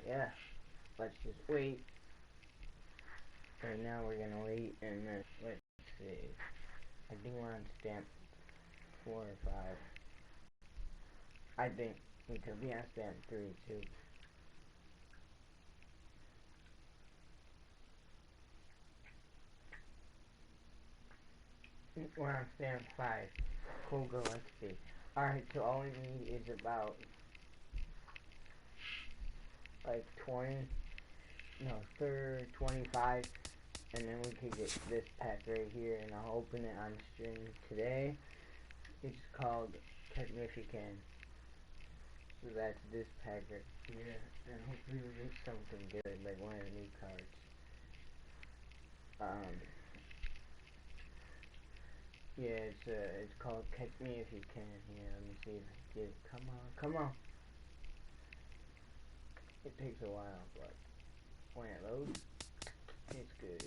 yeah, let's just wait. Right now we're gonna wait, and then let's see. I think we're on stamp 4 or 5. I think we could be on stamp 3 too. We're on stamp 5. Cool, go, let's see. Alright, so all we need is about like 25, and then we could get this pack right here, and I'll open it on stream today. It's called Catch Me If You Can. So that's this pack right here, and hopefully we get something good, like one of the new cards. Yeah, it's called Catch Me If You Can. Here, let me see if I can get it. Come on. It takes a while, but when it loads, it's good.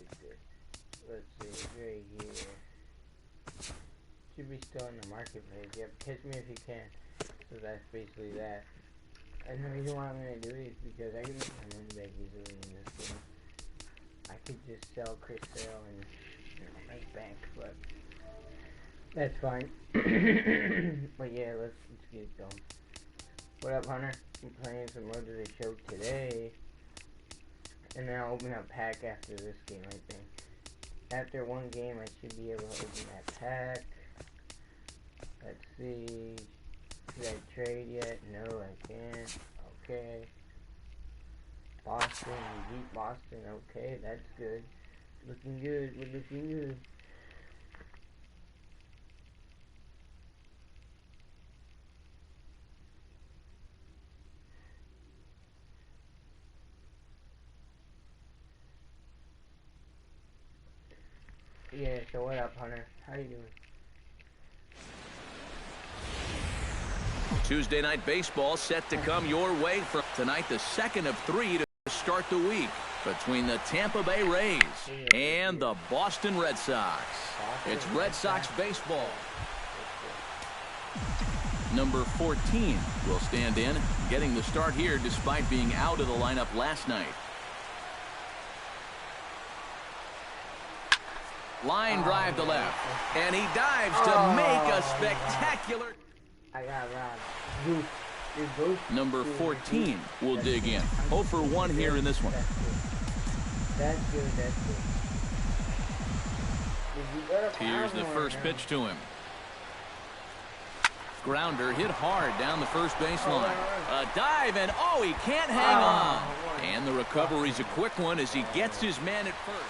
Let's see, it's right here. Should be still in the marketplace. Yep, Catch Me If You Can. So that's basically that. And the reason why I'm gonna do it is because I can make my money back easily in this game. I could just sell Chris Sale and make bank, but that's fine. But yeah, let's get it going. What up, Hunter? I'm playing some Road to the Show today, and then I'll open a pack after this game, I think. After one game, I should be able to open that pack. Let's see. Should I trade yet? No, I can't. Okay. Boston, we beat Boston. Okay, that's good. Looking good. We're looking good. Yeah, so what up, Hunter? How you doing? Tuesday Night Baseball set to come your way from tonight, the second of 3 to start the week between the Tampa Bay Rays and the Boston Red Sox. It's Red Sox baseball. Number 14 will stand in, getting the start here despite being out of the lineup last night. Line drive to left, and he dives to make a spectacular. I got robbed. Number 14 will dig in. 0 for 1 here in this one. That's good. Here's the first pitch to him. Grounder hit hard down the first baseline. A dive, and he can't hang on. And the recovery's a quick one as he gets his man at first.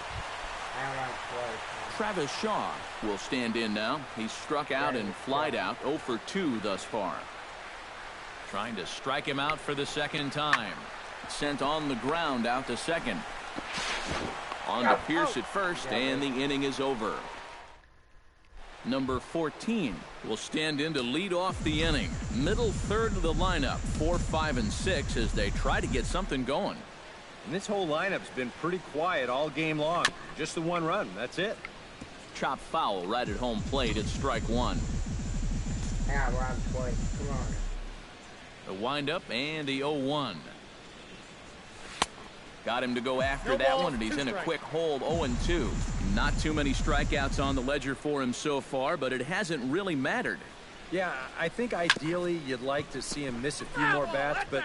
Travis Shaw will stand in now. He's struck out and flied out. 0 for 2 thus far. Trying to strike him out for the second time. Sent on the ground out to second. On to Pierce at first, and the inning is over. Number 14 will stand in to lead off the inning. Middle third of the lineup, 4, 5, and 6 as they try to get something going. And this whole lineup's been pretty quiet all game long. Just the one run, that's it. Chop foul right at home plate at strike 1. Yeah, Rob twice. Come on. The windup and the 0-1. Got him to go after that one, and he's in a quick hold. 0-2. Not too many strikeouts on the ledger for him so far, but it hasn't really mattered. Yeah, I think ideally you'd like to see him miss a few more bats, but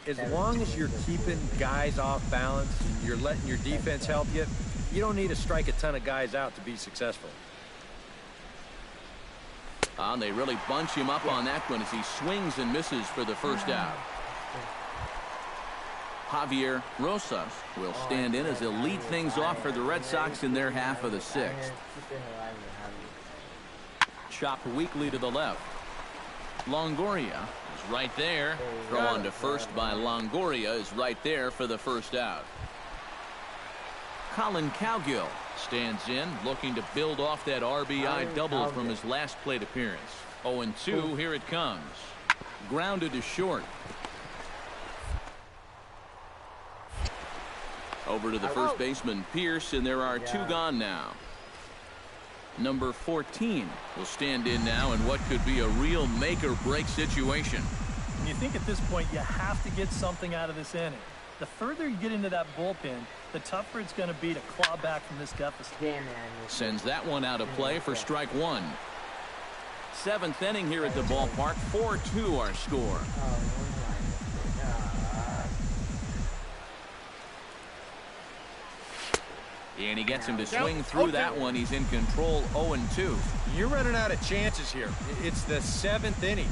as long as you're keeping guys off balance and you're letting your defense help you, you don't need to strike a ton of guys out to be successful. They really bunch him up on that one as he swings and misses for the first out. Javier Rosas will stand in as he'll lead things off for the Red Sox in their half of the 6th. Chopped weakly to the left. Longoria is right there. Throw on to first by Longoria is right there for the first out. Colin Cowgill stands in, looking to build off that RBI double from his last plate appearance. 0-2, here it comes. Grounded to short. Over to the first baseman, Pierce, and there are 2 gone now. Number 14 will stand in now in what could be a real make-or-break situation. And you think at this point you have to get something out of this inning. The further you get into that bullpen, the tougher it's going to be to claw back from this deficit. Damn, man. Sends that one out of play for strike one. Seventh inning here at the ballpark. 4-2 our score. And he gets him to swing through that one. He's in control, 0-2. You're running out of chances here. It's the seventh inning.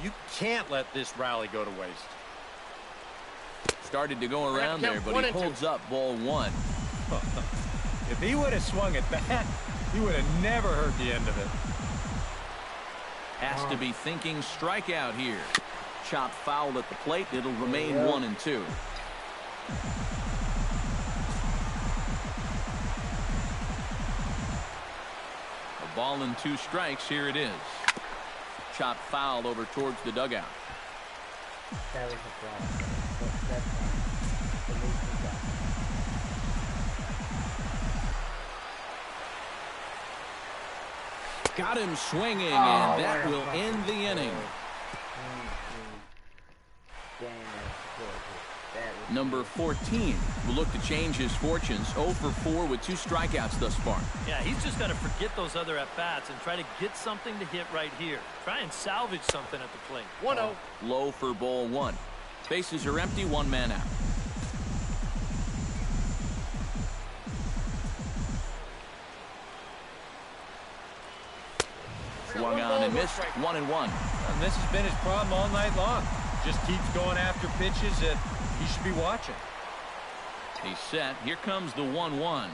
You can't let this rally go to waste. Started to go around there, but he holds up ball one. If he would have swung at that, he would have never heard the end of it. Has to be thinking strikeout here. Chop foul at the plate. It'll remain 1-2. A ball and 2 strikes. Here it is. Chop foul over towards the dugout. That was a problem. That's fine. Got him swinging, and that will end the inning. Number 14 will look to change his fortunes. 0 for 4 with 2 strikeouts thus far. Yeah, he's just got to forget those other at-bats and try to get something to hit right here. Try and salvage something at the plate. 1-0. Low for ball one. Bases are empty, 1 man out. Swung on and missed. 1-1. And this has been his problem all night long. Just keeps going after pitches that he should be watching. He's set. Here comes the 1-1.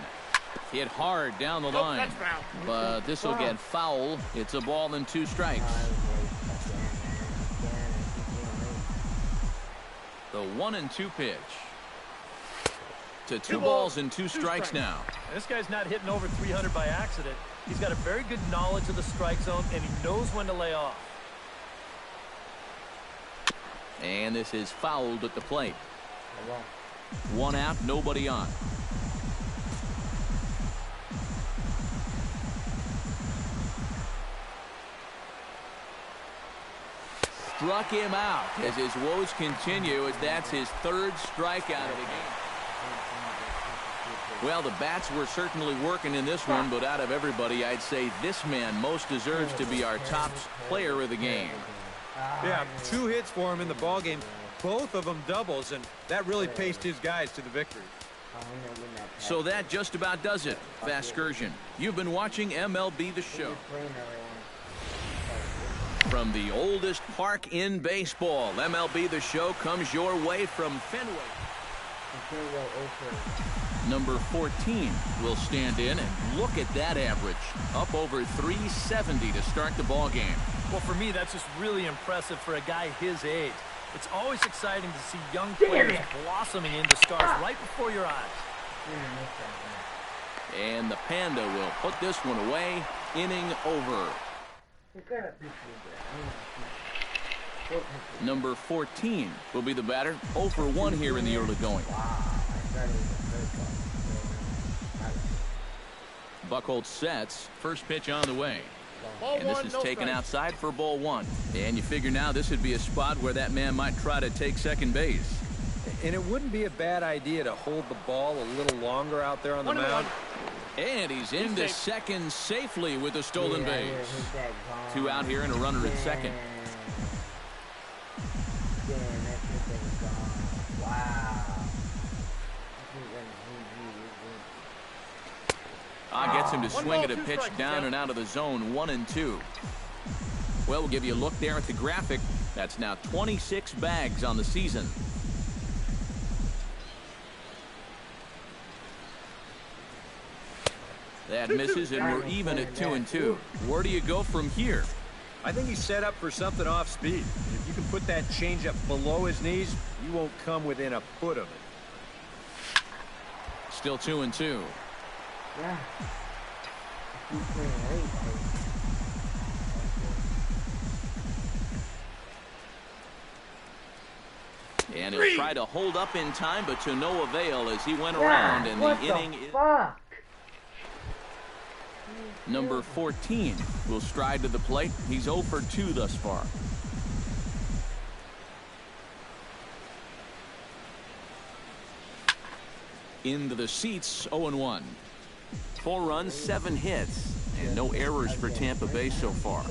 Hit hard down the line. But this will get foul. It's a ball and 2 strikes. The 1-2 pitch. To 2 balls and 2 strikes now. This guy's not hitting over 300 by accident. He's got a very good knowledge of the strike zone, and he knows when to lay off. And this is fouled at the plate. 1 out, nobody on. Struck him out as his woes continue, as that's his 3rd strikeout of the game. Well, the bats were certainly working in this one, but out of everybody, I'd say this man most deserves to be our top player of the game. Yeah, 2 hits for him in the ballgame, both of them doubles, and that really paced his guys to the victory. So that just about does it. Vasgersian, you've been watching MLB The Show. From the oldest park in baseball, MLB The Show comes your way from Fenway. Number 14 will stand in, and look at that average. Up over 370 to start the ball game. Well, for me, that's just really impressive for a guy his age. It's always exciting to see young players blossoming into stars right before your eyes. And the Panda will put this one away. Inning over. Number 14 will be the batter. 0 for 1 here in the early going. Buchholz sets. First pitch on the way. And this is taken outside for ball 1. And you figure now this would be a spot where that man might try to take second base. And it wouldn't be a bad idea to hold the ball a little longer out there on the mound. And he's into second safely with a stolen base. 2 out here and a runner at second. Gets him to swing at a pitch down and out of the zone. 1-2. Well, we'll give you a look there at the graphic. That's now 26 bags on the season. That misses, and we're even at 2-2. Where do you go from here? I think he's set up for something off speed. If you can put that changeup below his knees, you won't come within a foot of it. Still 2-2. Yeah. And he'll try to hold up in time, but to no avail as he went around, and the inning is... Number 14 will stride to the plate. He's 0 for 2 thus far. Into the seats, 0-1. 4 runs, 7 hits, and no errors for Tampa Bay so far.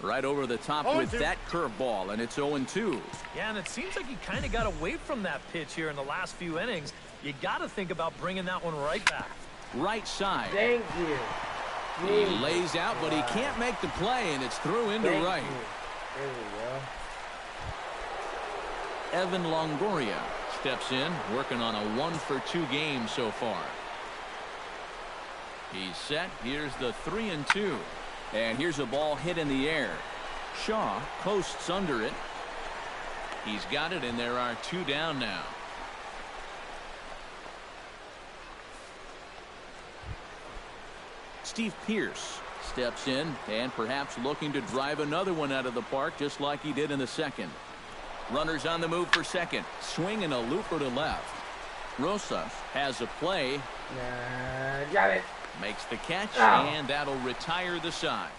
Right over the top with that curveball, and it's 0-2. Yeah, and it seems like he kind of got away from that pitch here in the last few innings. You got to think about bringing that one right back. Right side. Thank you. He lays out, but he can't make the play, and it's through into right. There we go. Evan Longoria steps in, working on a 1-for-2 game so far. He's set. Here's the 3-2. And here's a ball hit in the air. Shaw coasts under it. He's got it, and there are 2 down now. Steve Pearce steps in and perhaps looking to drive another one out of the park just like he did in the second. Runners on the move for second. Swing and a looper to left. Rosas has a play. Got it. Makes the catch, and that'll retire the side.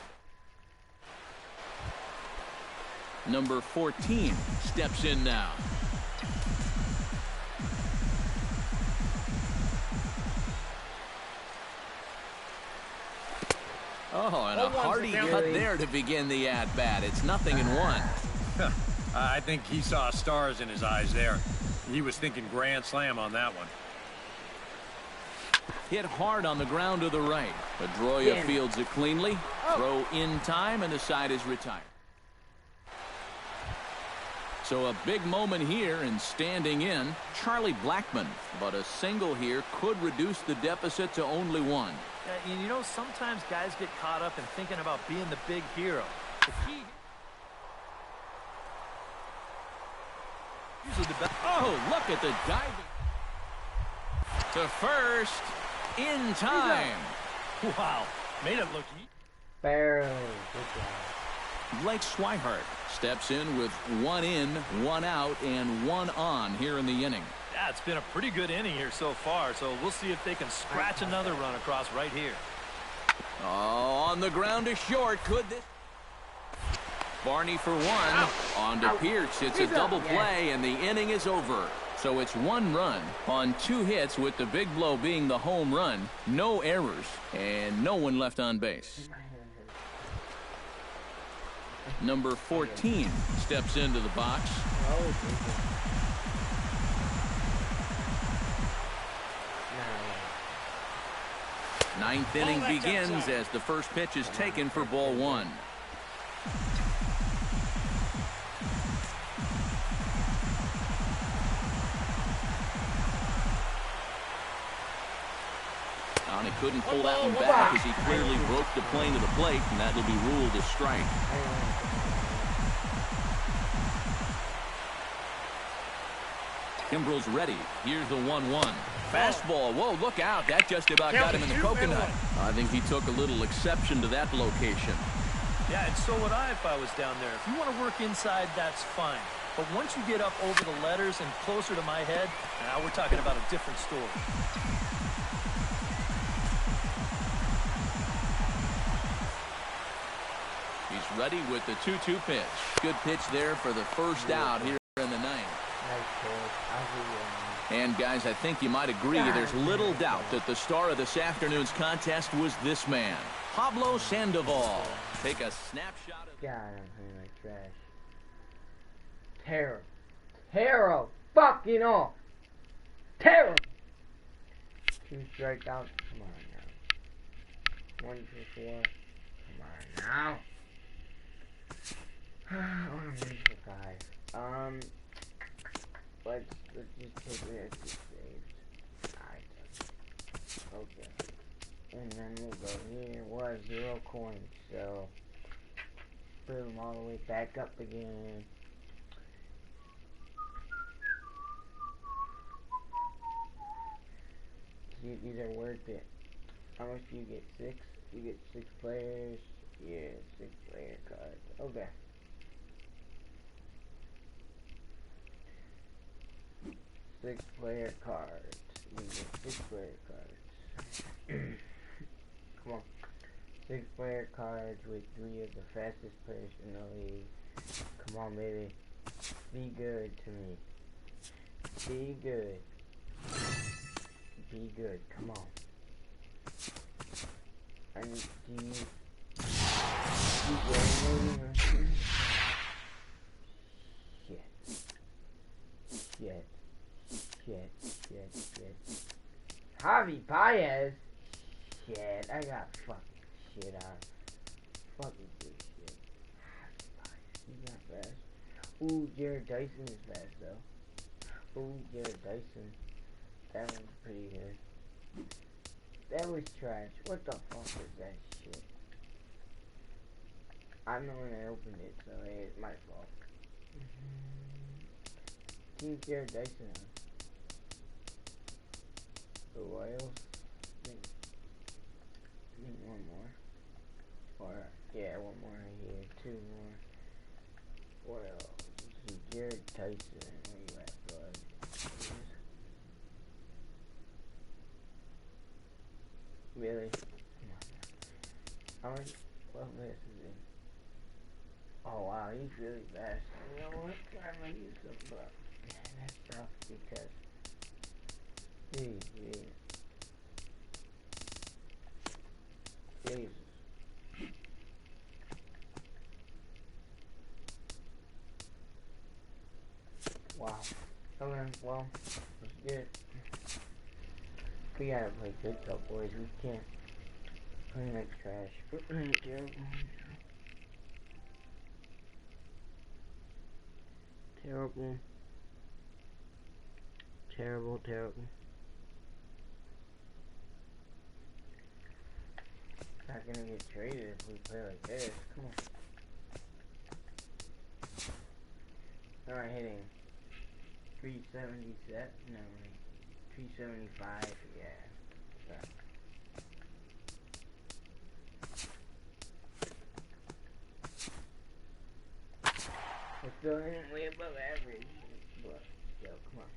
Number 14 steps in now. Oh, and a hearty cut there to begin the at-bat. It's 0-1. I think he saw stars in his eyes there. He was thinking grand slam on that one. Hit hard on the ground to the right. Pedroia fields it cleanly. Throw in time, and the side is retired. So a big moment here, and standing in, Charlie Blackmon. But a single here could reduce the deficit to only 1. Yeah, you know, sometimes guys get caught up in thinking about being the big hero. The key... Oh, look at the diving. To first. In time. Wow. Made it look easy. Barely. Good job. Blake Swihart steps in with 1 in, 1 out, and 1 on here in the inning. Yeah, it's been a pretty good inning here so far, so we'll see if they can scratch another run across right here. Oh, on the ground to short. Could this... Barney for 1. On to Pierce. It's a double play, and the inning is over. So it's 1 run on 2 hits, with the big blow being the home run. No errors, and no one left on base. Number 14 steps into the box. Ninth inning begins as the first pitch is taken for ball 1. He couldn't pull that one back as he clearly broke the plane to the plate, and that'll be ruled a strike. Kimbrel's ready. Here's the 1-1. Fastball. Whoa, look out. That just about got him in the coconut. I think he took a little exception to that location. Yeah, and so would I if I was down there. If you want to work inside, that's fine. But once you get up over the letters and closer to my head, now we're talking about a different story. He's ready with the 2-2 pitch. Good pitch there for the first out here in the 9th. And guys, I think you might agree there's little doubt that the star of this afternoon's contest was this man, Pablo Sandoval. Take a snapshot of... God, I'm feeling like trash. Terrible. Terrible. Fucking all. Terrible. 2 strikeouts. Come on now. 1 for 4. Come on now. I'm ready for 5. Let's just take it as 6 saves. Alright. Okay. And then we'll go here. Was 0 coins, so boom, all the way back up again. These are worth it. How much do you get? 6? You get 6 players. Yeah, 6 player cards. Okay. 6 player cards. You get 6 player cards. Come on. 6 player cards with 3 of the fastest players in the league. Come on, baby. Be good to me. Be good. Be good. Come on. I need you. Shit. Javi Baez. Shit, I got fucking shit on. Fucking good shit. Javi Baez, he's not fast. Ooh, Jared Dyson is fast though. Ooh, Jared Dyson. That one's pretty good. That was trash. What the fuck was that shit? I'm the one that opened it, so it's my fault. Team Jared Dyson on. The Royals. I think one more. Or, yeah, one more right here. Two more. Royals. Jared Dyson. Where you at, bud? Really? Come on now. How much? What list is it? Oh wow, he's really fast. You know what? I might use some, but man, that's tough because Jesus. Wow. Okay, well, let's get it. We gotta play good though, boys. We can't play like trash. We're playing terrible. Terrible. Not gonna get traded if we play like this. Come on. Alright, hitting 377. No, wait. 375. Yeah. We're still hitting way above average, but still, come on.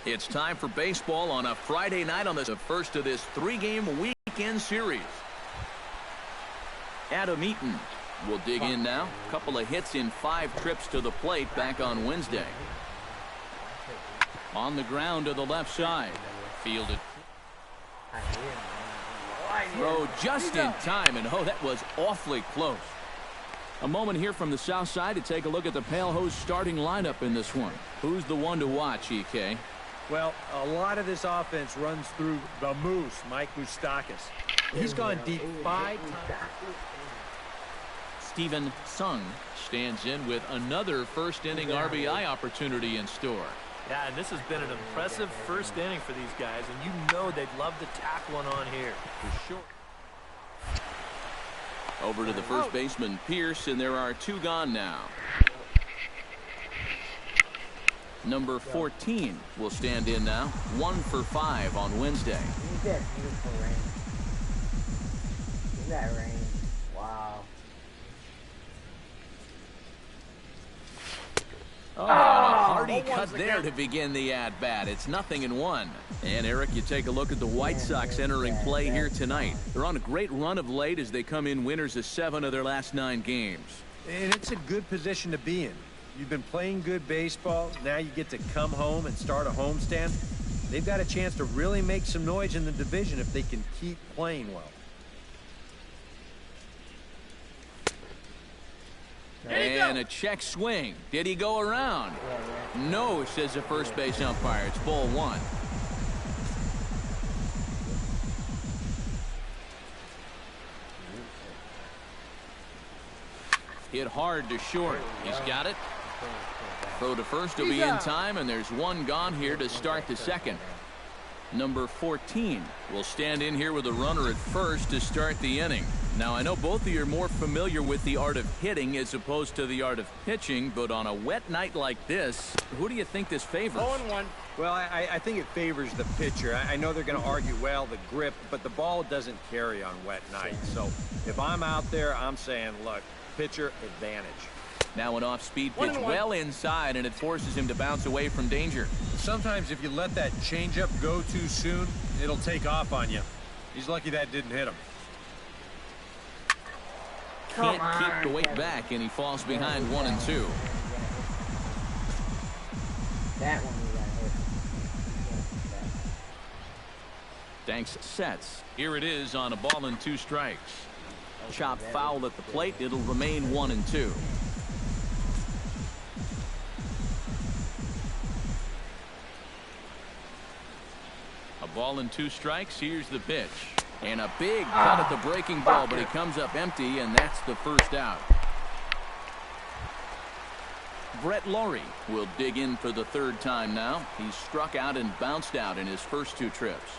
It's time for baseball on a Friday night on the first of this 3-game weekend series. Adam Eaton will dig in now. Couple of hits in 5 trips to the plate back on Wednesday. On the ground to the left side. Fielded. Throw just in time, and oh, that was awfully close. A moment here from the south side to take a look at the Pale Hose starting lineup in this one. Who's the one to watch, EK? Well, a lot of this offense runs through the Moose, Mike Moustakas. He's gone deep 5 times. Steven Sung stands in with another first-inning RBI opportunity in store. Yeah, and this has been an impressive first inning for these guys, and you know they'd love to tack one on here. For sure. Over to the first baseman, Pierce, and there are 2 gone now. Number 14 will stand in now. 1 for 5 on Wednesday. Look at that beautiful rain. Look at that rain. Wow. Oh, and a hearty cut there to begin the at-bat. It's 0-1. And, Eric, you take a look at the White Sox entering play here tonight. They're on a great run of late as they come in winners of 7 of their last 9 games. And it's a good position to be in. You've been playing good baseball. Now you get to come home and start a homestand. They've got a chance to really make some noise in the division if they can keep playing well. And a check swing. Did he go around? No, says the first base umpire. It's ball 1. Hit hard to short. He's got it. Throw to first will be in time, and there's 1 gone here to start the second. Number 14 will stand in here with a runner at first to start the inning. Now, I know both of you are more familiar with the art of hitting as opposed to the art of pitching, but on a wet night like this, who do you think this favors? 0-1. Well, I think it favors the pitcher. I know they're going to argue, well, the grip, but the ball doesn't carry on wet nights. So if I'm out there, I'm saying, look, pitcher advantage. Now an off-speed pitch well inside, and it forces him to bounce away from danger. Sometimes if you let that changeup go too soon, it'll take off on you. He's lucky that didn't hit him. Can't keep the weight back, and he falls behind 1-2. That one we got hit. Danks sets. Here it is on a ball and 2 strikes. Chop foul at the plate. It'll remain 1-2. A ball and 2 strikes. Here's the pitch. And a big cut at the breaking ball, but he comes up empty, and that's the first out. Brett Laurie will dig in for the 3rd time now. He's struck out and bounced out in his first 2 trips.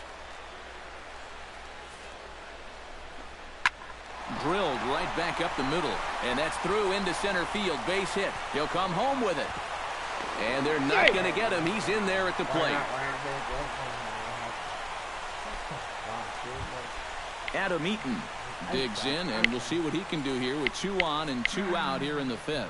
Drilled right back up the middle, and that's through into center field. Base hit. He'll come home with it. And they're not going to get him. He's in there at the plate. Adam Eaton digs in, and we'll see what he can do here with 2 on and 2 out here in the 5th.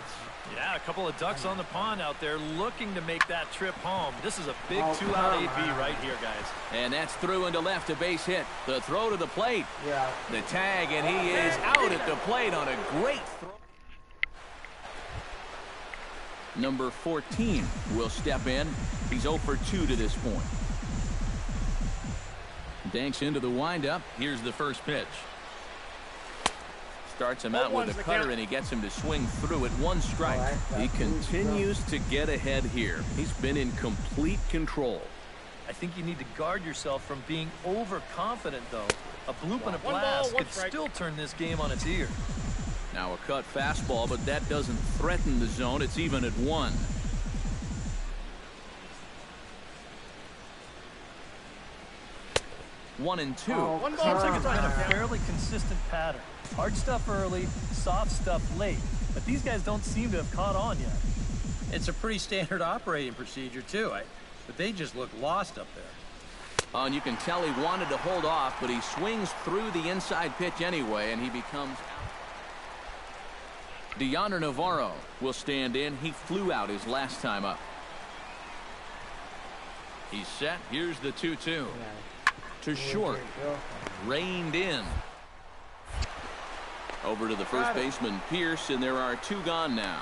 Yeah, a couple of ducks on the pond out there looking to make that trip home. This is a big 2-out AB right here, guys. And that's through into left, a base hit. The throw to the plate. Yeah. The tag, and he is out at the plate on a great throw. Number 14 will step in. He's 0 for 2 to this point. Danks into the windup. Here's the first pitch. Starts him out with a cutter, and he gets him to swing through it. 1 strike. He continues to get ahead here. He's been in complete control. I think you need to guard yourself from being overconfident, though. A bloop and a blast could still turn this game on its ear. Now a cut fastball, but that doesn't threaten the zone. It's even at 1. One and 2. Seems like it's been a fairly consistent pattern. Hard stuff early, soft stuff late. But these guys don't seem to have caught on yet. It's a pretty standard operating procedure, too. But they just look lost up there. And you can tell he wanted to hold off, but he swings through the inside pitch anyway, and he becomes out. Deoner Navarro will stand in. He flew out his last time up. He's set. Here's the 2-2. To short. Reined in. Over to the first baseman, Pierce, and there are 2 gone now.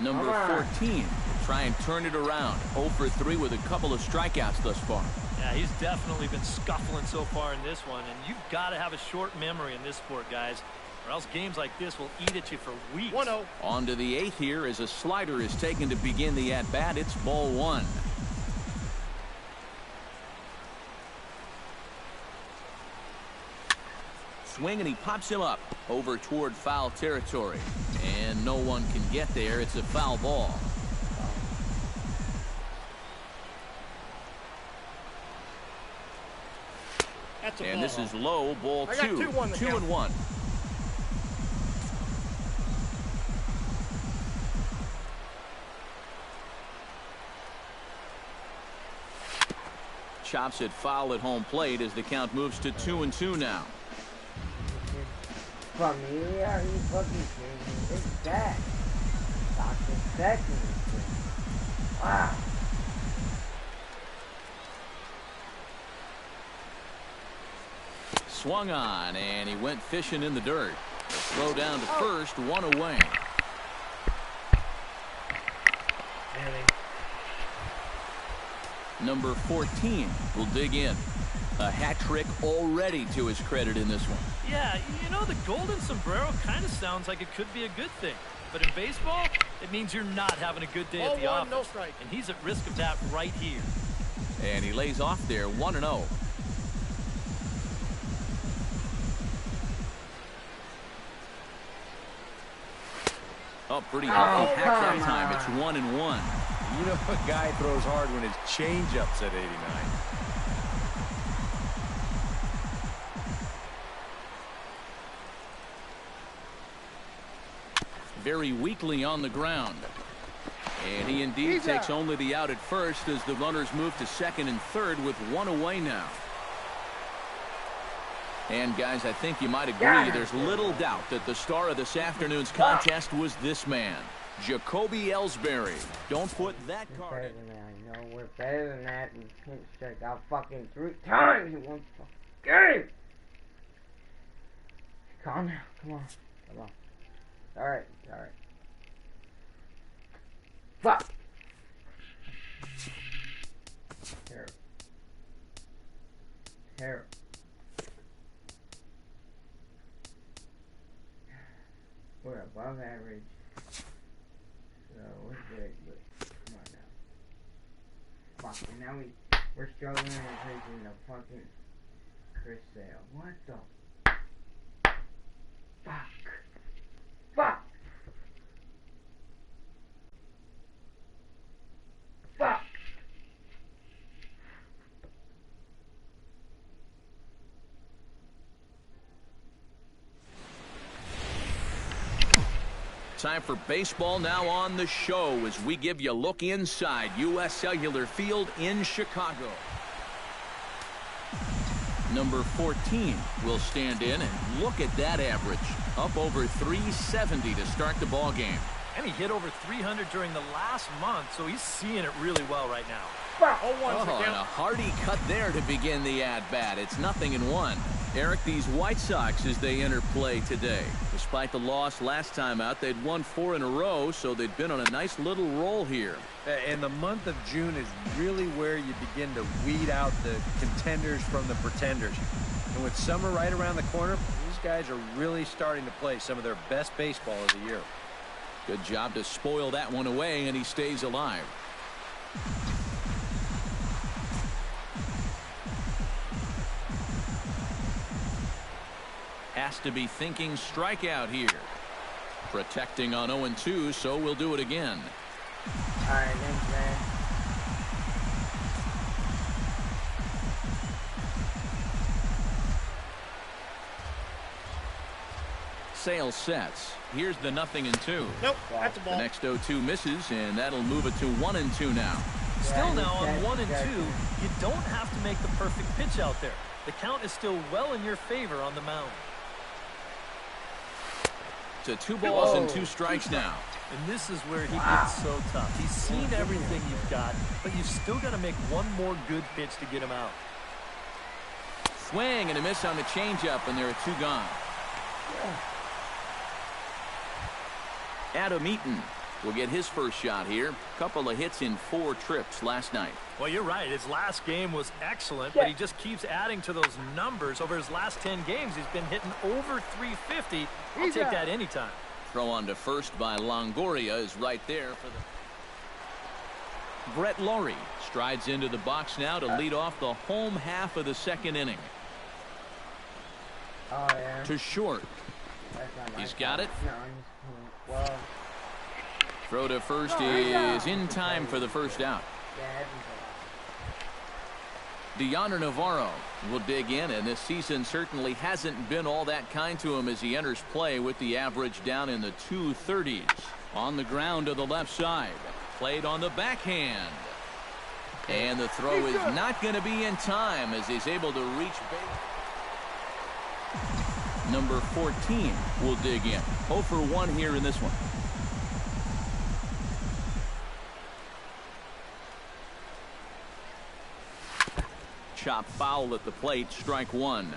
Number 14 try and turn it around. 0 for 3 with a couple of strikeouts thus far. Yeah, he's definitely been scuffling so far in this one, and you've got to have a short memory in this sport, guys, or else games like this will eat at you for weeks. 1-0. On to the 8th here as a slider is taken to begin the at-bat. It's ball 1. Swing, and he pops him up over toward foul territory, and no one can get there. It's a foul ball. And this is low, ball 2. 2-1. Chops it foul at home plate as the count moves to 2-2 now. From me, are you fucking kidding me? It's that. Dr. Second. Wow. Swung on, and he went fishing in the dirt. Throw down to first, 1 away. Number 14 will dig in. A hat trick already to his credit in this one. Yeah, you know, the golden sombrero kind of sounds like it could be a good thing. But in baseball, it means you're not having a good day at the office. No strike. And he's at risk of that right here. And he lays off there, 1-0. Oh, pretty healthy hack that time. It's 1-1. You know a guy throws hard when his changeup's at 89. Very weakly on the ground. And he indeed takes only the out at first as the runners move to second and third with one away now. And guys, I think you might agree there's little doubt that the star of this afternoon's contest was this man, Jacoby Ellsbury. Don't put that card in. I know we're better than that. We can't strike out fucking 3 times in one game. Calm down. Come on. Come on. Alright. Alright. Fuck. Terrible. Terrible. We're above average. So we're good, but come on now. Fuck, and now we're struggling and taking the fucking Chris Sale. What the fuck? Fuck! Fuck! Time for baseball now on the show as we give you a look inside U.S. Cellular Field in Chicago. Number 14 will stand in, and look at that average. Up over 370 to start the ball game. And he hit over 300 during the last month, so he's seeing it really well right now. Oh, and a hearty cut there to begin the at-bat. It's 0-1. Eric, these White Sox, as they enter play today, despite the loss last time out, they'd won 4 in a row, so they'd been on a nice little roll here. And the month of June is really where you begin to weed out the contenders from the pretenders. And with summer right around the corner, these guys are really starting to play some of their best baseball of the year. Good job to spoil that one away, and he stays alive. Has to be thinking strikeout here. Protecting on 0-2, so we'll do it again. All right, thanks, man. Sale sets. Here's the 0-2. Nope, that's a ball. The next 0-2 misses, and that'll move it to 1-2 now. Still now on 1-2, you don't have to make the perfect pitch out there. The count is still well in your favor on the mound. To 2 balls and 2 strikes now. And this is where he gets so tough. He's seen everything you've got, but you've still got to make one more good pitch to get him out. Swing and a miss on the changeup, and there are 2 gone. Adam Eaton will get his first shot here. Couple of hits in 4 trips last night. Well, you're right. His last game was excellent, but he just keeps adding to those numbers. Over his last 10 games, he's been hitting over 350. I'll take that anytime. Throw on to first by Longoria is right there for the... Brett Laurie strides into the box now to lead off the home half of the second inning. Oh, yeah. To short. He's got it. No, well, throw to first is in time for the first out. Deoner Navarro will dig in, and this season certainly hasn't been all that kind to him as he enters play with the average down in the 230s. On the ground to the left side. Played on the backhand. And the throw is not going to be in time as he's able to reach base. Number 14 will dig in. 0 for 1 here in this one. Chop foul at the plate, strike 1.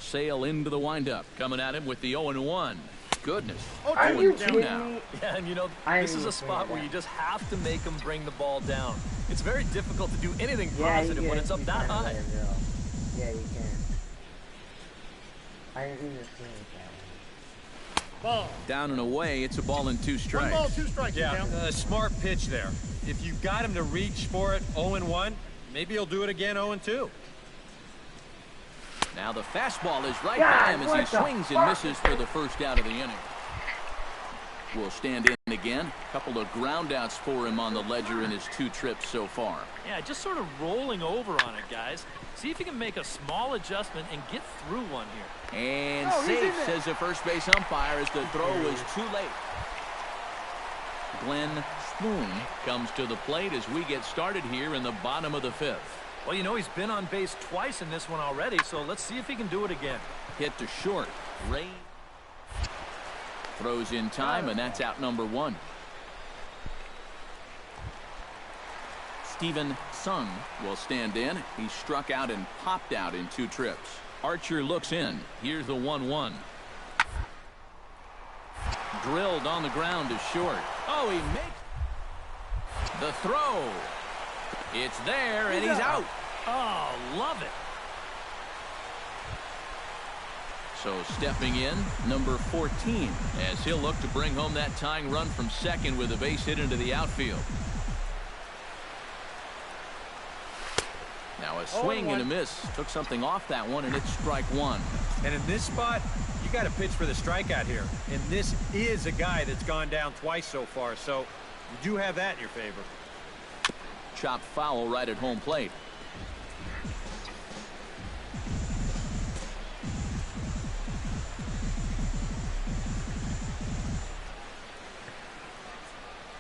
Sale into the windup, coming at him with the 0-1. Goodness. Are you 2 now. Yeah, and you know, this is a spot where you just have to make him bring the ball down. It's very difficult to do anything positive when it's up that high. Yeah, you can. I didn't even see it. Ball. Down and away, it's a ball and 2 strikes. 1 ball, 2 strikes. Yeah, smart pitch there. If you've got him to reach for it 0-1, maybe he'll do it again 0-2. Now the fastball is right by him as he swings and misses for the first out of the inning. Will stand in again. A couple of ground outs for him on the ledger in his 2 trips so far. Yeah, just sort of rolling over on it, guys. See if you can make a small adjustment and get through one here. And safe, says the first base umpire, as the throw was too late. Glenn Spoon comes to the plate as we get started here in the bottom of the 5th. Well, you know, he's been on base twice in this one already, so let's see if he can do it again. Hit to short. Ray throws in time, and that's out number 1. Steven Sung will stand in. He struck out and popped out in 2 trips. Archer looks in. Here's the 1-1. Drilled on the ground to short. Oh, he makes the throw. It's there, and he's out. Oh, love it. So stepping in, number 14, as he'll look to bring home that tying run from second with a base hit into the outfield. Now a swing and a miss. Took something off that one, and it's strike 1. And in this spot, you got to pitch for the strikeout here. And this is a guy that's gone down twice so far, so you do have that in your favor. Chopped foul right at home plate.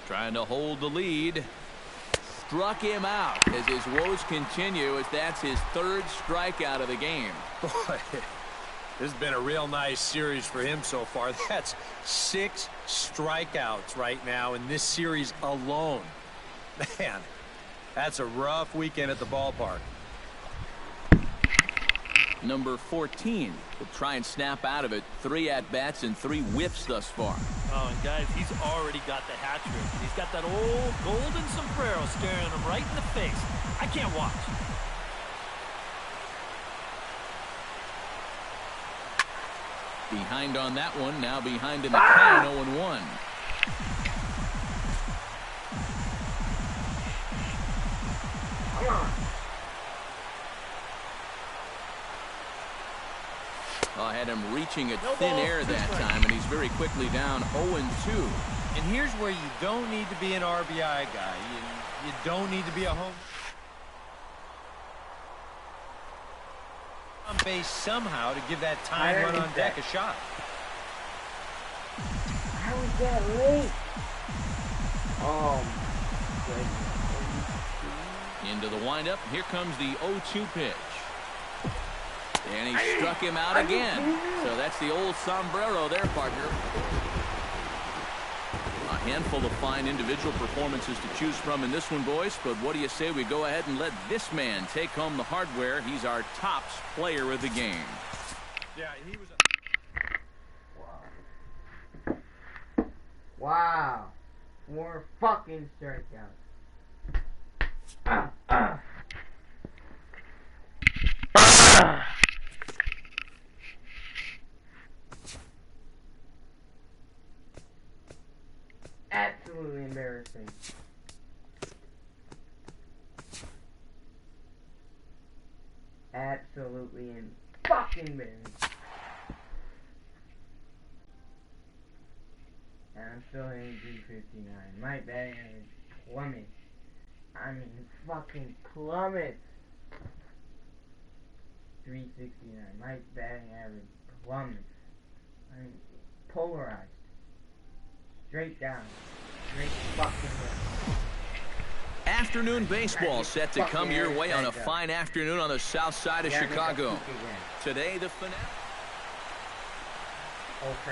Trying to hold the lead. Struck him out as his woes continue, as that's his 3rd strikeout of the game. Boy, this has been a real nice series for him so far. That's 6 strikeouts right now in this series alone. Man, that's a rough weekend at the ballpark. Number 14 will try and snap out of it. 3 at-bats and 3 whiffs thus far. Oh, and guys, he's already got the hat trick. He's got that old golden sombrero staring him right in the face. I can't watch. Behind on that one, now behind in the count, 0-1. Come on. I had him reaching at thin air that time, and he's very quickly down 0-2. And here's where you don't need to be an RBI guy. You don't need to be a home on base somehow to give that time run on deck a shot. How was that late? Oh, my goodness. Into the windup. Here comes the 0-2 pitch. And he struck him out again. So that's the old sombrero there, partner. A handful of fine individual performances to choose from in this one, boys. But what do you say we go ahead and let this man take home the hardware? He's our tops player of the game. Yeah, he was Wow. 4 fucking strikeouts. Absolutely embarrassing. Absolutely fucking embarrassing. And I'm still hitting 359. My batting average plummets. I mean, fucking plummets. 369. My batting average plummets. I mean, polarized. Straight down. Straight fucking down. Afternoon baseball set to come your way on a fine afternoon on the south side of Chicago. Today, the finale.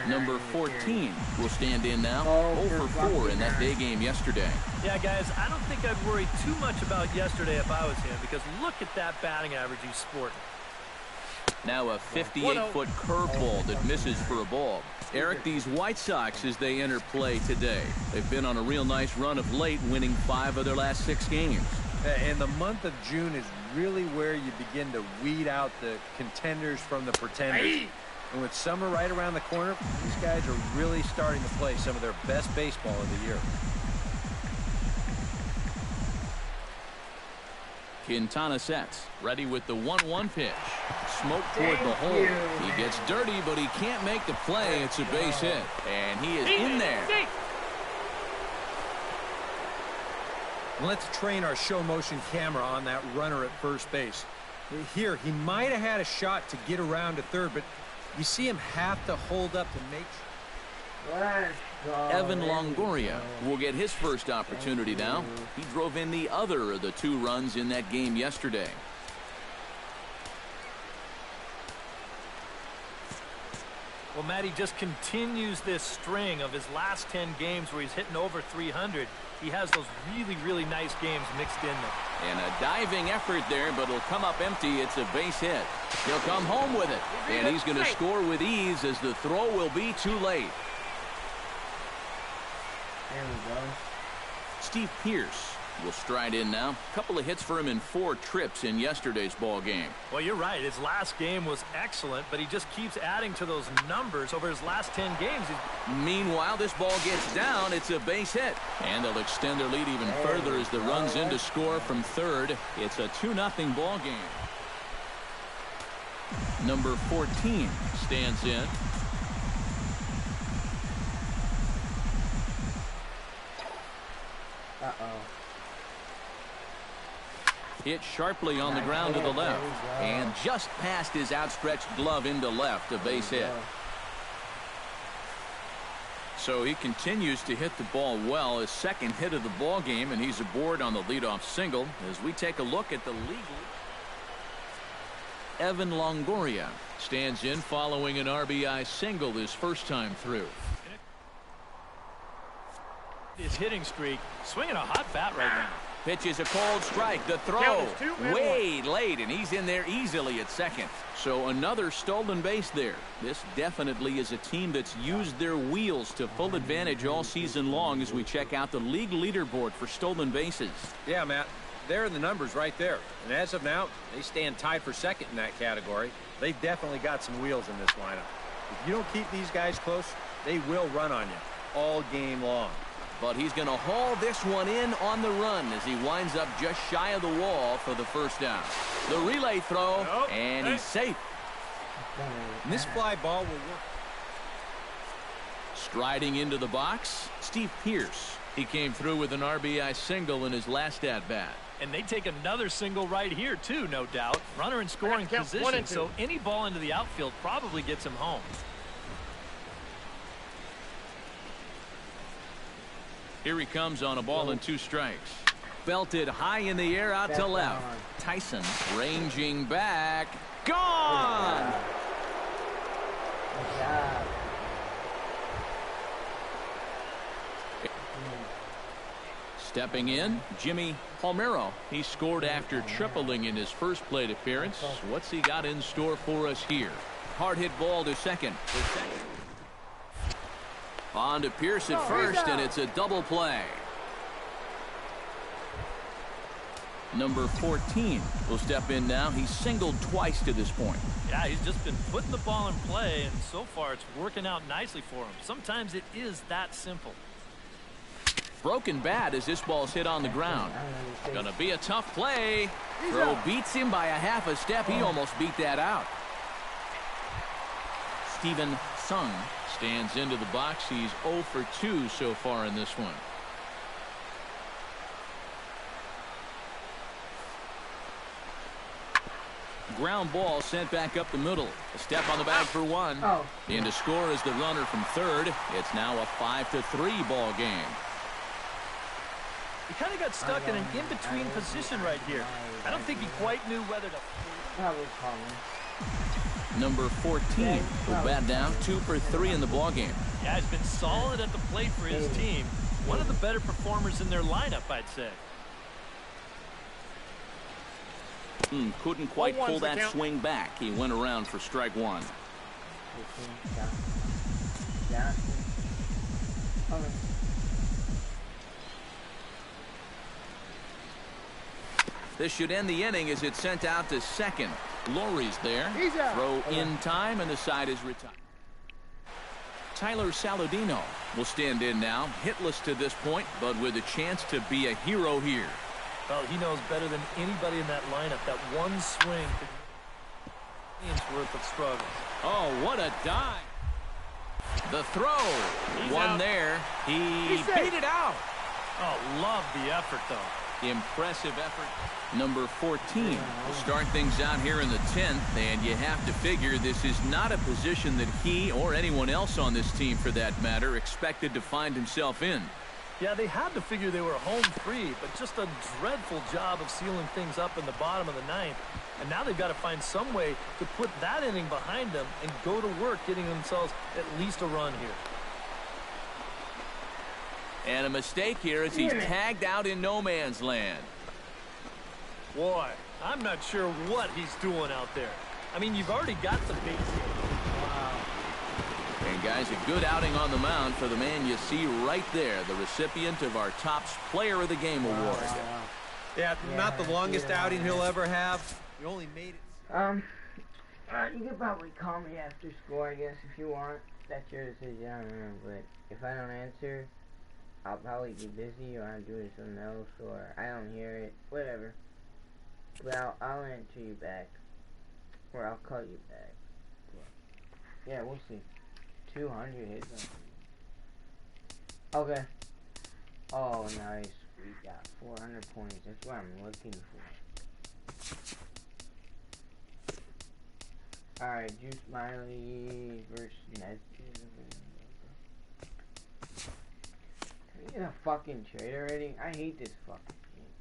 Number 14 will stand in now. 0 for 4 in that day game yesterday. Yeah, guys, I don't think I'd worry too much about yesterday if I was him, because look at that batting average he's sporting. Now a 58-foot curveball that misses for a ball. Eric, these White Sox, as they enter play today, they've been on a real nice run of late, winning 5 of their last 6 games. And the month of June is really where you begin to weed out the contenders from the pretenders. And with summer right around the corner, these guys are really starting to play some of their best baseball of the year. Quintana sets, ready with the 1-1 pitch. Smoke toward the hole. He gets dirty, but he can't make the play. It's a base hit, and he is in there. Let's train our show motion camera on that runner at first base. Here, he might have had a shot to get around to third, but you see him have to hold up to make sure. Evan Longoria will get his first opportunity now. He drove in the other of the 2 runs in that game yesterday. Well, Matty just continues this string of his last 10 games where he's hitting over 300. He has those really, really nice games mixed in there. And a diving effort there, but it'll come up empty. It's a base hit. He'll come home with it. And he's going to score with ease as the throw will be too late. There we go. Steve Pearce will stride in now. A couple of hits for him in 4 trips in yesterday's ball game. Well, you're right. His last game was excellent, but he just keeps adding to those numbers over his last 10 games. Meanwhile, this ball gets down. It's a base hit. And they'll extend their lead even further as the run's in to score from third. It's a 2-0 ball game. Number 14 stands in. Uh-oh. Hit sharply on the ground to the left. And just past his outstretched glove into left, a base hit. So he continues to hit the ball well. His second hit of the ball game, and he's aboard on the leadoff single as we take a look at the league. Evan Longoria stands in following an RBI single his first time through. His hitting streak, swinging a hot bat right now. Pitch is a cold strike. The throw way late, and he's in there easily at second. So another stolen base there. This definitely is a team that's used their wheels to full advantage all season long as we check out the league leaderboard for stolen bases. Yeah, Matt, there are the numbers right there. And as of now, they stand tied for second in that category. They've definitely got some wheels in this lineup. If you don't keep these guys close, they will run on you all game long. But he's going to haul this one in on the run as he winds up just shy of the wall for the first down. The relay throw, and he's safe. And this fly ball will work. Striding into the box, Steve Pearce. He came through with an RBI single in his last at-bat. And they take another single right here, too, no doubt. Runner in scoring position, so any ball into the outfield probably gets him home. Here he comes on a ball and 2 strikes. Belted high in the air out to left. Tyson ranging back. Gone! Good job. Stepping in, Jimmy Palmero. He scored after tripling in his first plate appearance. What's he got in store for us here? Hard hit ball to second. On to Pierce at first, and it's a double play. Number 14 will step in now. He's singled twice to this point. Yeah, he's just been putting the ball in play, and so far it's working out nicely for him. Sometimes it is that simple. Broken bat as this ball's hit on the ground. Gonna be a tough play. Throw beats him by a half a step. He almost beat that out. Steven Sung stands into the box. He's 0 for 2 so far in this one. Ground ball sent back up the middle. A step on the bag for 1. And to score is the runner from third. It's now a 5-3 ball game. He kind of got stuck in an in-between position right here. I don't think he quite knew whether to... Number 14 will bat down 2 for 3 in the ball game. Yeah, he's been solid at the plate for his team. One of the better performers in their lineup, I'd say. Couldn't quite pull that swing back. He went around for strike 1. This should end the inning as it's sent out to second. Lowry's there. Throw in time, and the side is retired. Tyler Saladino will stand in now. Hitless to this point, but with a chance to be a hero here. Well, he knows better than anybody in that lineup that one swing. Worth of struggle. Oh, what a dive. The throw. He's One out. there. He He's safe. beat it out. Oh, love the effort, though. Impressive effort. Number 14 will start things out here in the 10th, and you have to figure this is not a position that he or anyone else on this team, for that matter, expected to find himself in. Yeah, they had to figure they were home free, but just a dreadful job of sealing things up in the bottom of the 9th. And now they've got to find some way to put that inning behind them and go to work getting themselves at least a run here. And a mistake here as he's tagged out in no man's land. Boy, I'm not sure what he's doing out there. I mean, you've already got the base hit. And guys, a good outing on the mound for the man you see right there, the recipient of our Topps Player of the Game award. Yeah, not the longest outing he'll ever have. He only made it. You can probably call me after school, I guess, if you want. That's your decision, I don't know. But if I don't answer, I'll probably be busy, or I'm doing something else, or I don't hear it, whatever. But I'll answer you back, or I'll call you back. Yeah, we'll see. 200 hits. Okay. Oh, nice. We got 400 points. That's what I'm looking for. Alright, Juice Miley versus Ned. Can we get a fucking trade already? I hate this fucking game.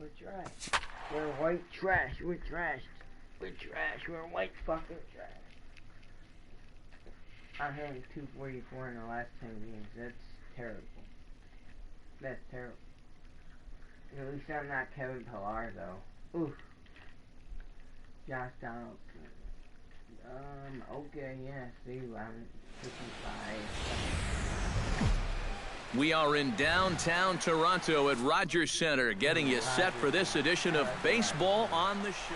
We're trash. We're white trash. We're trashed. We're trash. We're white fucking trash. I'm hitting 244 in the last 10 games. That's terrible. That's terrible. At least I'm not Kevin Pillar, though. Oof. Josh Donaldson. Okay, yeah, see, I'm 55. We are in downtown Toronto at Rogers Centre, getting you set for this edition of Baseball on the Show.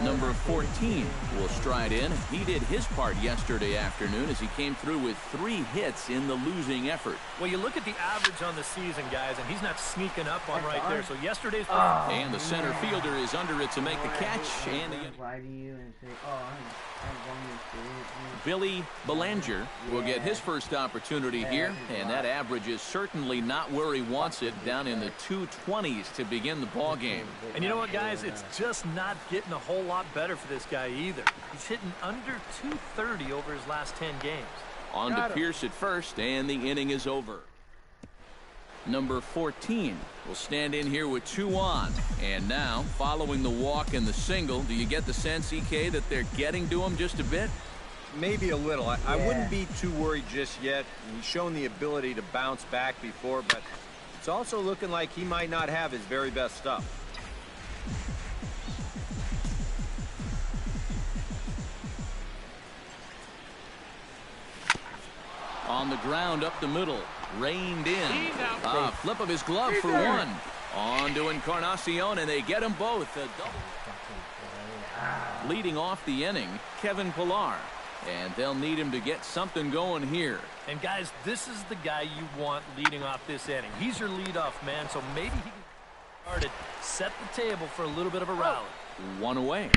Number 14 will stride in. He did his part yesterday afternoon as he came through with 3 hits in the losing effort. Well, you look at the average on the season, guys, and he's not sneaking up on right there. So yesterday's... And the center fielder is under it to make the catch. And Why do you and say, I'm going to Billy Belanger will get his first opportunity here, and that average is certainly not where he wants it, down in the 220s to begin the ball game. And you know what, guys? It's just not getting a whole lot better for this guy either. He's hitting under 230 over his last 10 games. On to Pierce at first, and the inning is over. Number 14 will stand in here with 2 on. And now, following the walk and the single, do you get the sense, EK, that they're getting to him just a bit? Maybe a little. I wouldn't be too worried just yet. He's shown the ability to bounce back before, but it's also looking like he might not have his very best stuff. On the ground up the middle, reined in. He's out. Flip of his glove for 1. On to Encarnacion, and they get them both. A double. Leading off the inning, Kevin Pillar. And they'll need him to get something going here. And, guys, this is the guy you want leading off this inning. He's your leadoff man, so maybe he can start it, set the table for a little bit of a rally. 1 away.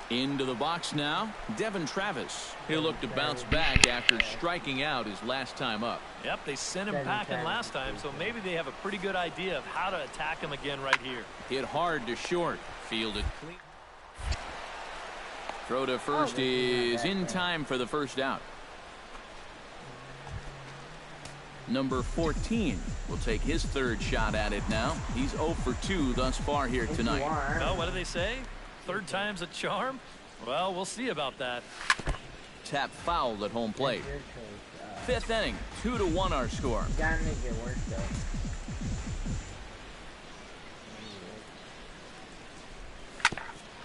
Into the box now, Devin Travis. He'll look to bounce back after striking out his last time up. Yep, they sent him packing last time, so maybe they have a pretty good idea of how to attack him again right here. Hit hard to short, fielded clean. Throw to first is in time for the first out. Number 14 will take his 3rd shot at it now. He's 0 for 2 thus far here tonight. Well, what do they say? 3rd time's a charm? Well, we'll see about that. Tap fouled at home plate. 5th inning, 2-1 our score. Gotta make it work, though.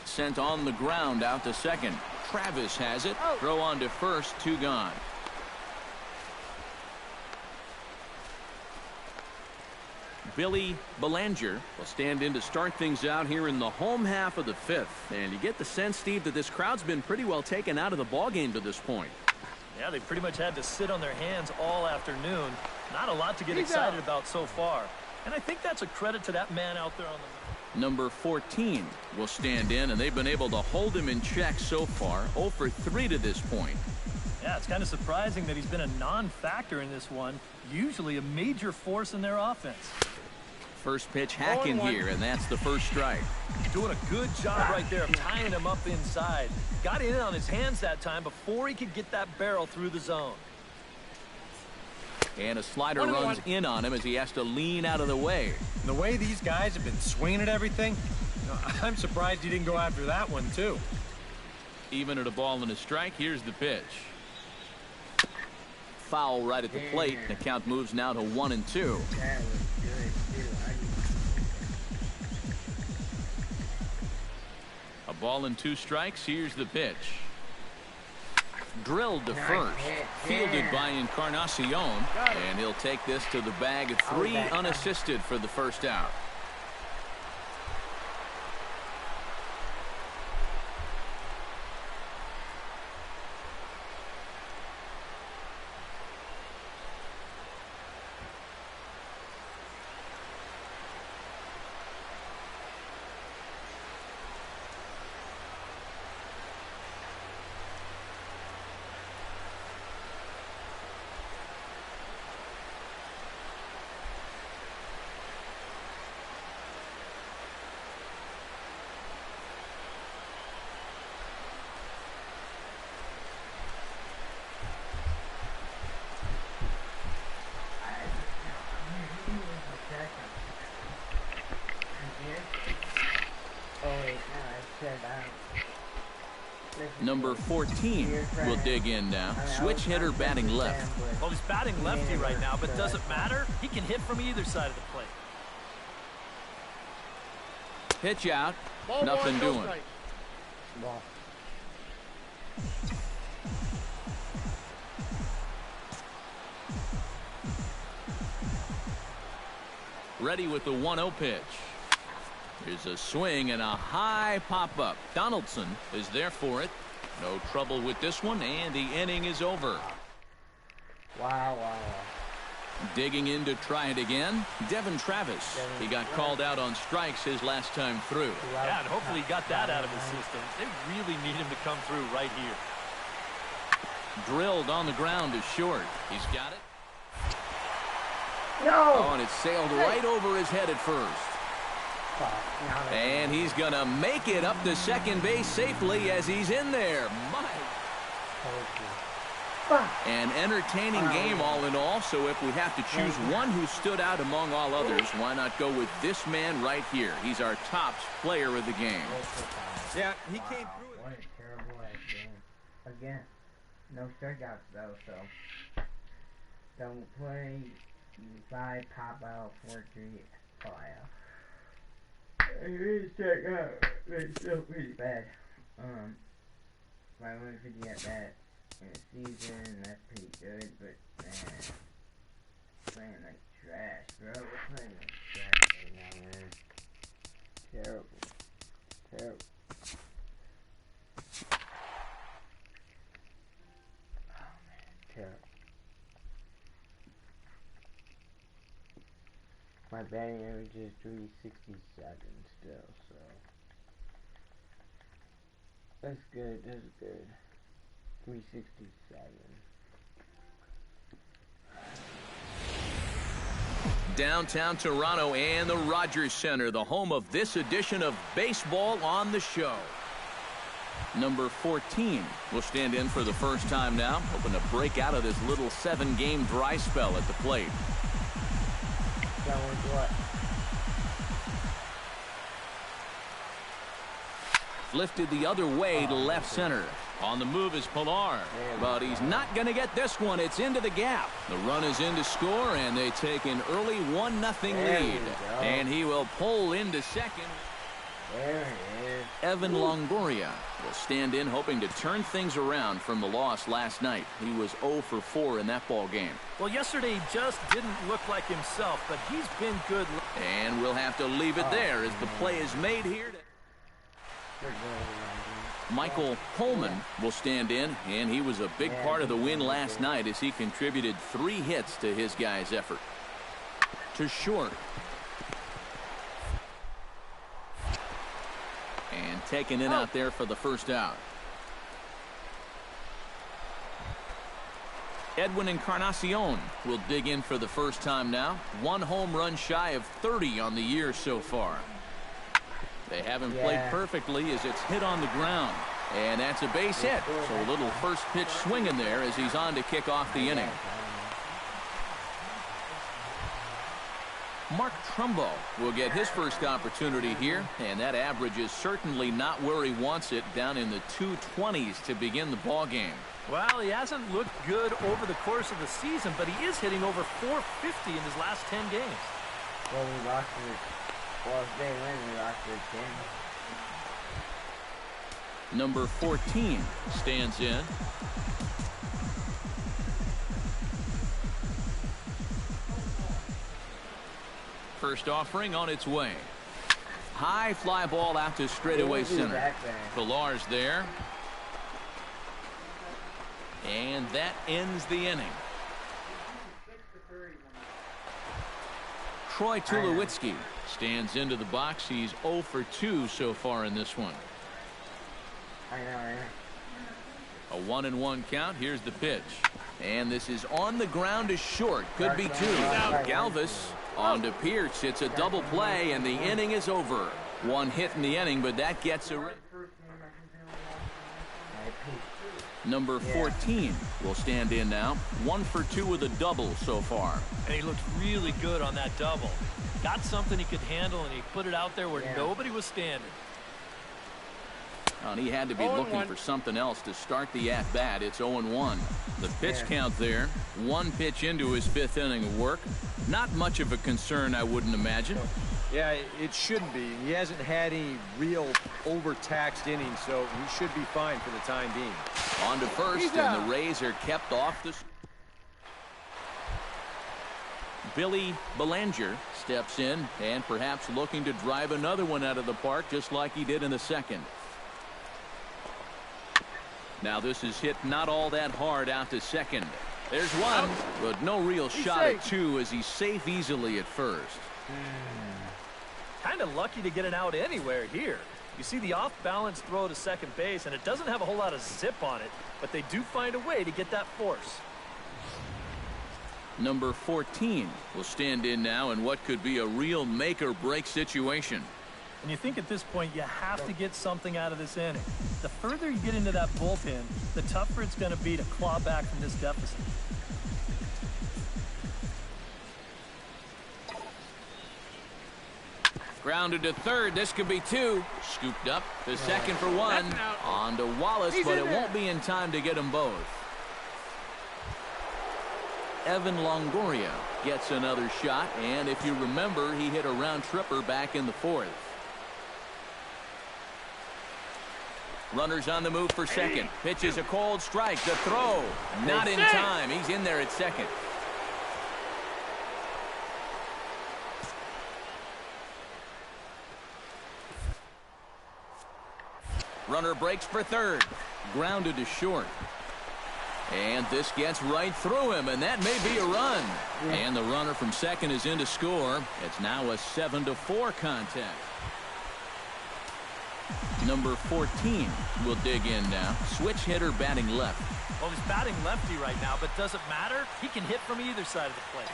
Sent on the ground out to second. Travis has it. Throw on to first, 2 gone. Billy Belanger will stand in to start things out here in the home half of the 5th. And you get the sense, Steve, that this crowd's been pretty well taken out of the ballgame to this point. Yeah, they pretty much had to sit on their hands all afternoon. Not a lot to get excited about so far. And I think that's a credit to that man out there on the... Number 14 will stand in, and they've been able to hold him in check so far. 0 for 3 to this point. Yeah, it's kind of surprising that he's been a non-factor in this one. Usually a major force in their offense. First pitch hacking here, and that's the first strike. Doing a good job right there of tying him up inside. Got in on his hands that time before he could get that barrel through the zone. And a slider runs in on him as he has to lean out of the way. And the way these guys have been swinging at everything, I'm surprised he didn't go after that one, too. Even at a ball and a strike, here's the pitch. Foul right at the plate. The count moves now to 1-2. That was good, too. A ball and 2 strikes. Here's the pitch. Drilled to first. Fielded by Encarnacion. And he'll take this to the bag of 3 unassisted for the first out. Number 14 will dig in now. Switch hitter batting left. Well, he's batting lefty right now, but does it matter? He can hit from either side of the plate. Pitch out. Nothing doing. Ball. Ready with the 1-0 pitch. Here's a swing and a high pop-up. Donaldson is there for it. No trouble with this one, and the inning is over. Wow. Digging in to try it again, Devin Travis. He got called out on strikes his last time through. Yeah, and hopefully he got that out of his system. They really need him to come through right here. Drilled on the ground is short. He's got it. No! Oh, and it sailed right over his head at first. And he's going to make it up to second base safely as he's in there. An entertaining game all in all, so if we have to choose one who stood out among all others, why not go with this man right here? He's our top player of the game. Yeah, he came through it. What a terrible ass game. Again, no strikeouts though, so don't play 5 pop out 4-3 fire. It's still pretty bad. 550 at bat in a season, that's pretty good, but man, playing like trash, bro. We're playing like trash right now, man. Terrible. Oh man, terrible. My batting average is 367 still, so that's good. 367. Downtown Toronto and the Rogers Center, the home of this edition of Baseball on the Show. Number 14 will stand in for the first time now, hoping to break out of this little 7-game dry spell at the plate. Lifted the other way to left center. On the move is Pilar, but he's not going to get this one. It's into the gap. The run is in to score, and they take an early 1-0 lead. And he will pull into second. There it is. Evan Longoria will stand in, hoping to turn things around from the loss last night. He was 0 for 4 in that ball game. Well, yesterday he just didn't look like himself, but he's been good. And we'll have to leave it there as the play is made here. Michael Coleman will stand in, and he was a big part of the win last night as he contributed 3 hits to his guys' effort. To short. taken in out there for the first out. Edwin Encarnacion will dig in for the first time now. 1 home run shy of 30 on the year so far. They haven't played perfectly as it's hit on the ground. And that's a base hit. So a little first pitch swing in there as he's on to kick off the inning. Mark Trumbo will get his first opportunity here, and that average is certainly not where he wants it, down in the 220s to begin the ball game. Well, he hasn't looked good over the course of the season, but he is hitting over 450 in his last 10 games. Well, we lost it. Well, if they win, we lost it again. Number 14 stands in. First offering on its way. High fly ball out to straightaway center. Pilar's there. And that ends the inning. Troy Tulowitzki stands into the box. He's 0 for 2 so far in this one. I know. A 1-1 count. Here's the pitch. And this is on the ground to short. Could be 2. Galvis on to Pierce. It's a double play, and the inning is over. 1 hit in the inning, but that gets a... Number 14 will stand in now. 1 for 2 with a double so far. And he looked really good on that double. Got something he could handle, and he put it out there where nobody was standing. And he had to be looking for something else to start the at-bat. It's 0-1. The pitch count there. 1 pitch into his 5th inning of work. Not much of a concern, I wouldn't imagine. Yeah, it shouldn't be. He hasn't had any real overtaxed innings, so he should be fine for the time being. On to first, and the Rays are kept off the... Billy Belanger steps in, and perhaps looking to drive another one out of the park, just like he did in the second. Now this is hit not all that hard out to second. There's 1, but no real shot at 2 as he's safe easily at first. Kind of lucky to get it out anywhere here. You see the off-balance throw to second base, and it doesn't have a whole lot of zip on it, but they do find a way to get that force. Number 14 will stand in now in what could be a real make-or-break situation. And you think at this point you have to get something out of this inning. The further you get into that bullpen, the tougher it's going to be to claw back from this deficit. Grounded to third. This could be 2. Scooped up to second for 1. On to Wallace, but it won't be in time to get them both. Evan Longoria gets another shot, and if you remember, he hit a round tripper back in the 4th. Runners on the move for second. Pitches a cold strike. The throw. Not in time. He's in there at second. Runner breaks for third. Grounded to short. And this gets right through him, and that may be a run. And the runner from second is in to score. It's now a 7-4 contest. Number 14 will dig in now. Switch hitter batting left. Well, he's batting lefty right now, but doesn't matter. He can hit from either side of the plate.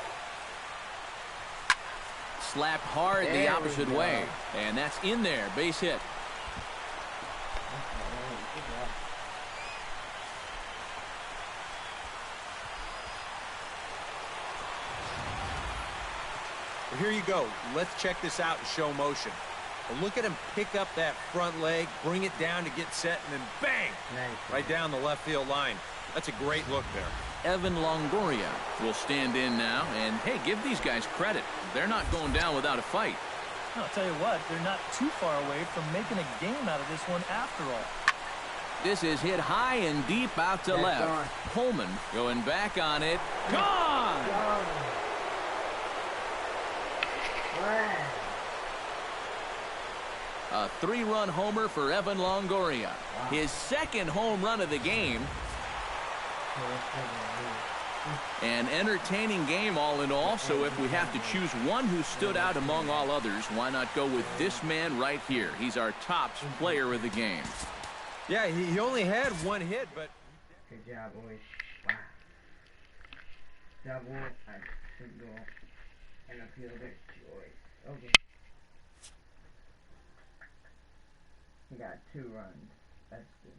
Slapped hard the opposite way. And that's in there. Base hit. Well, here you go. Let's check this out in show motion. Well, look at him pick up that front leg, bring it down to get set, and then bang! Right down the left field line. That's a great look there. Evan Longoria will stand in now. And, hey, give these guys credit. They're not going down without a fight. I'll tell you what, they're not too far away from making a game out of this one after all. This is hit high and deep out to left. Gone. Coleman going back on it. Gone! A 3-run homer for Evan Longoria. His second home run of the game. An entertaining game all in all, so if we have to choose one who stood out among all others, why not go with this man right here? He's our top player of the game. Yeah, he only had one hit, but... Good job, boys. Wow. Double, a single, and a fielder choice. Okay. We got 2 runs. That's good.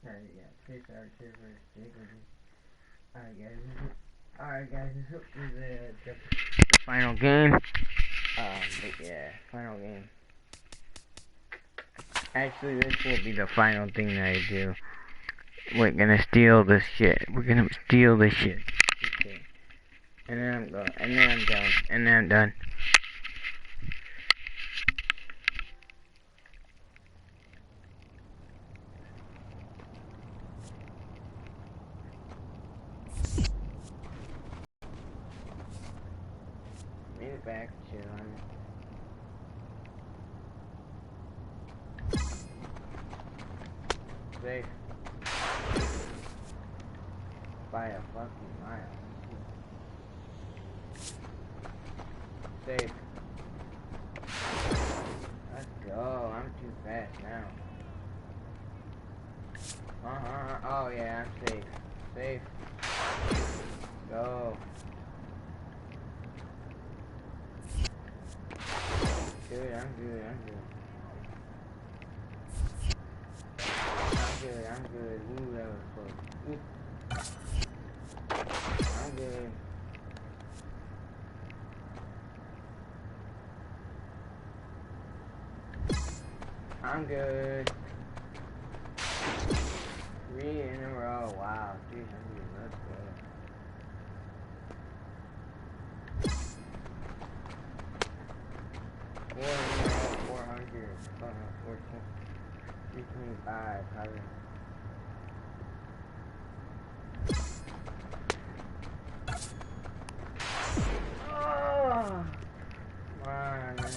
Alright, yeah, Chris Archer versus Jacob. Alright guys, this is the final game. But yeah, final game. Actually, this will be the final thing that I do. We're gonna steal this shit. We're gonna steal this shit. Okay. And then I'm going. And then I'm done. And then I'm done. Made it back to safe by a fucking mile. Safe. Let's go. I'm too fast now. Oh yeah, I'm safe. Safe. Go. Good, I'm good. I'm good. Ooh, that was close. Ooh. I'm good. I'm good. 3 in a row. Wow, 300. Let's go. Four in a row. 400. 325. Oh, come on, man.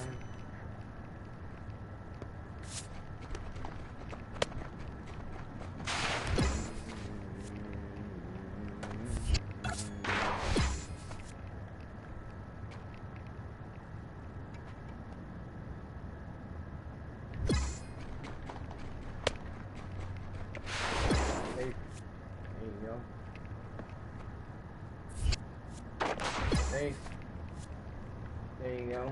Safe. There you go.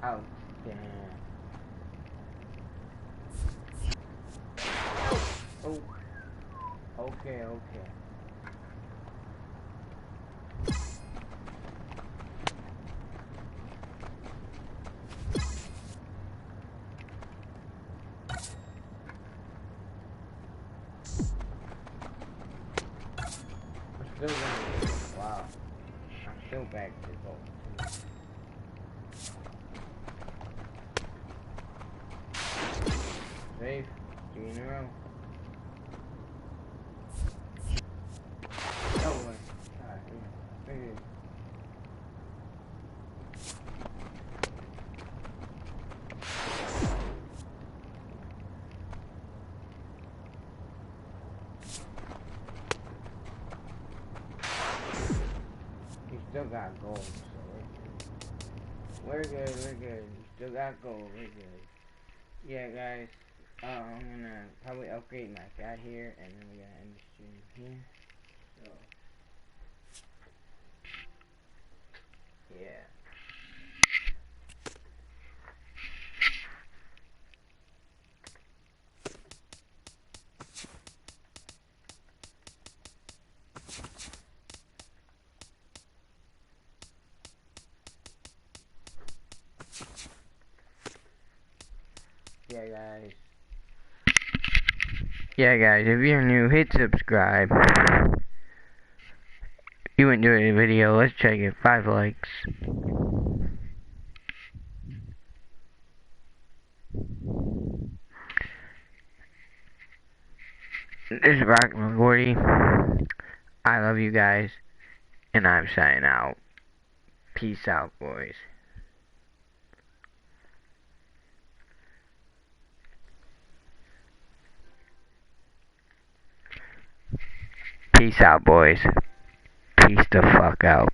Out. Damn. Oh. Okay. Still running. Wow. I'm still back to goal. Safe. 2 in a row. No way. God, yeah. Still got gold, so we're good. We still got gold, we're good. Yeah, guys, I'm gonna probably upgrade my guy here, and then we're gonna end the stream here. So, yeah. Yeah, guys. Yeah, guys, if you're new, hit subscribe. You enjoyed the video, let's check it. 5 likes. This is Rock McGordy. I love you guys, and I'm signing out. Peace out, boys. Peace out, boys. Peace the fuck out.